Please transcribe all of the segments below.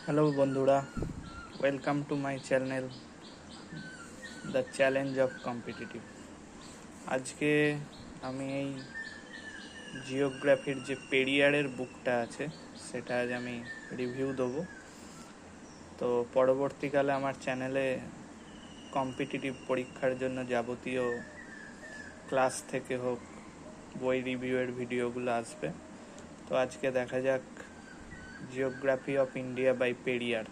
Hello বন্ধুরা, welcome to my channel the challenge of competitive. আজকে আমি এই জিওগ্রাফির যে পেরিয়ারের বুকটা আছে সেটা আজ আমি রিভিউ দেবো। তো পরবর্তীকালে আমার চ্যানেলে কম্পিটিটিভ পরীক্ষার জন্য যাবতীয় ক্লাস থেকে হোক বই রিভিউয়ের ভিডিওগুলো আসবে। তো আজকে দেখা যাক geography of India by Periyar.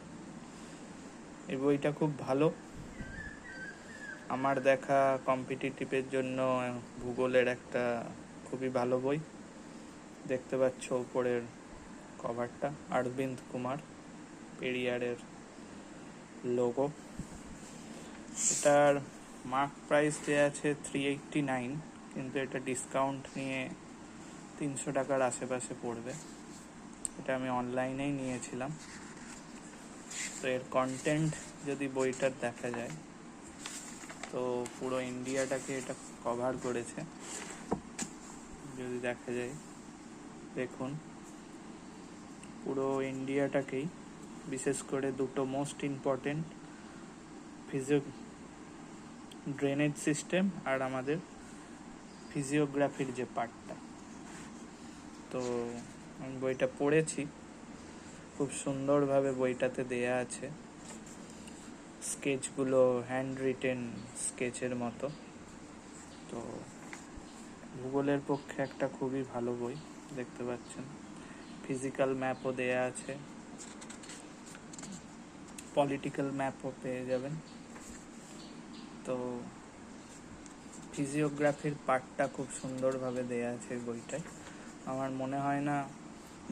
এই বইটা খুব ভালো, আমার দেখা কম্পিটিটিভের জন্য ভূগোলের একটা খুবই ভালো বই। দেখতে পাচ্ছ উপরের কভারটা, অরবিন্দ কুমার, পেরিয়ারের লোগো। এটার মার্ক প্রাইস দেওয়া আছে 389, কিন্তু এটা ডিসকাউন্ট নিয়ে 300 টাকার আশেপাশে পড়বে। এটা আমি অনলাইনেই নিয়েছিলাম। তো এর কন্টেন্ট যদি বইটার দেখা যায় তো পুরো ইন্ডিয়াটাকে এটা কভার করেছে। যদি দেখা যায়, দেখুন পুরো ইন্ডিয়াটাকেই, বিশেষ করে দুটো মোস্ট ইম্পর্টেন্ট ড্রেনেজ সিস্টেম আর আমাদের ফিজিওগ্রাফির যে পার্টটা। তো আমি বইটা পড়েছি, খুব সুন্দরভাবে বইটাতে দেয়া আছে। স্কেচগুলো হ্যান্ড রিটেন স্কেচের মতো। তো ভূগোলের পক্ষে একটা খুবই ভালো বই, দেখতে পাচ্ছেন। ফিজিক্যাল ম্যাপও দেয়া আছে, পলিটিক্যাল ম্যাপও পেয়ে যাবেন। তো ফিজিওগ্রাফির পার্টটা খুব সুন্দরভাবে দেয়া আছে বইটায়। আমার মনে হয় না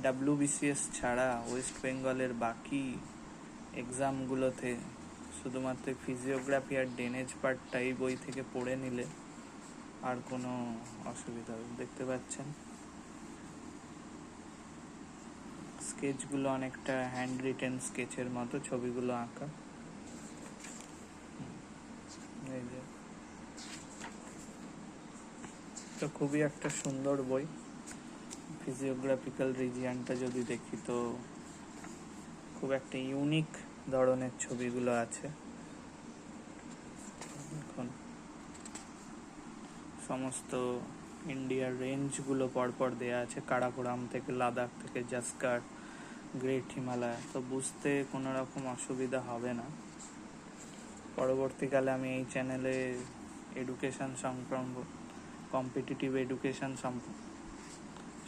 WBCS ছাড়া ওয়েস্ট বেঙ্গলের বাকি এক্সামগুলোতে শুধুমাত্র ফিজিওগ্রাফি আর ড্রেনেজ পার্টটা এই বই থেকে পড়ে নিলে আর কোনো অসুবিধা হবে। দেখতে পাচ্ছেন স্কেচগুলো অনেকটা হ্যান্ড রিটেন স্কেচের মতো, ছবিগুলো আঁকা। এই যে, তো খুবই একটা সুন্দর বই। ফিজিওগ্রাফিক্যাল রিজিয়নটা যদি দেখি তো খুব একটা ইউনিক ধরনের ছবিগুলো আছে। এখন সমস্ত ইন্ডিয়ার রেঞ্জগুলো পরপর দেয়া আছে, কারাকোরাম থেকে লাদাখ থেকে জাসকার, গ্রেট হিমালয়। তো বুঝতে কোনো রকম অসুবিধা হবে না। পরবর্তীকালে আমি এই চ্যানেলে এডুকেশন কম্পিটিটিভ এডুকেশন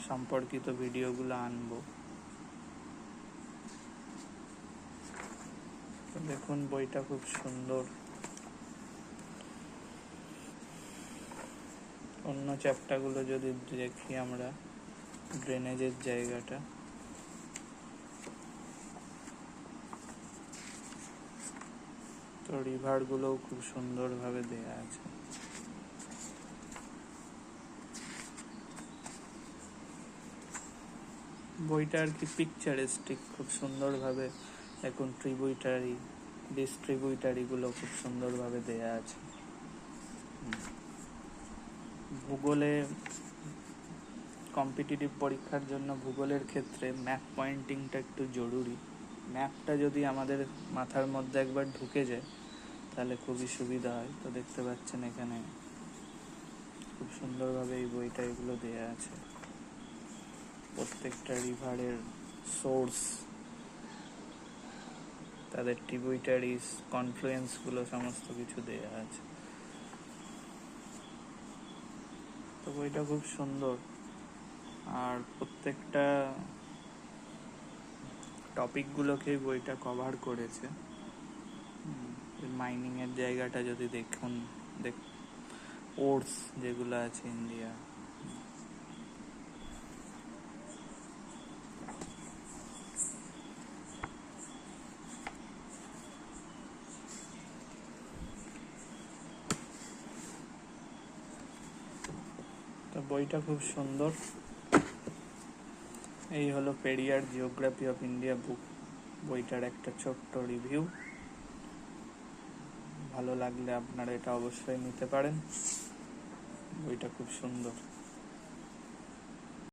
সম্পর্কিত ভিডিওগুলো আনবো। দেখুন বইটা খুব সুন্দর। অন্য চ্যাপ্টারগুলো যদি দেখি আমরা, ড্রেনেজের জায়গাটা, তো রিভারগুলোও খুব সুন্দরভাবে দেয়া আছে। বইটা আর কি পিকচারিস্টিক, খুব সুন্দরভাবে দেখুন ট্রিবিউটারি, ডিস্ট্রিবিউটারিগুলো খুব সুন্দরভাবে দেয়া আছে। ভূগোলে কম্পিটিটিভ পরীক্ষার জন্য ভূগোলের ক্ষেত্রে ম্যাপ পয়েন্টিংটা একটু জরুরি। ম্যাপটা যদি আমাদের মাথার মধ্যে একবার ঢুকে যায় তাহলে খুবই সুবিধা হয়। তো দেখতে পাচ্ছেন এখানে খুব সুন্দরভাবে এই বইটা এগুলো দেয়া আছে। প্রত্যেকটা রিভারের সোর্স, তাদের ট্রিবিউটারিজ, কনফ্লুয়েন্সগুলো সমস্ত কিছু দেয়া আছে। তো বইটা খুব সুন্দর, আর প্রত্যেকটা টপিকগুলোকেই বইটা কভার করেছে। মাইনিংয়ের জায়গাটা যদি দেখুন, ওর্স যেগুলো আছে ইন্ডিয়া, তো বইটা খুব সুন্দর। এই হলো Periyar geography of India book, বইটার একটা ছোট্ট রিভিউ। ভালো লাগলে আপনারা এটা অবশ্যই নিতে পারেন, বইটা খুব সুন্দর।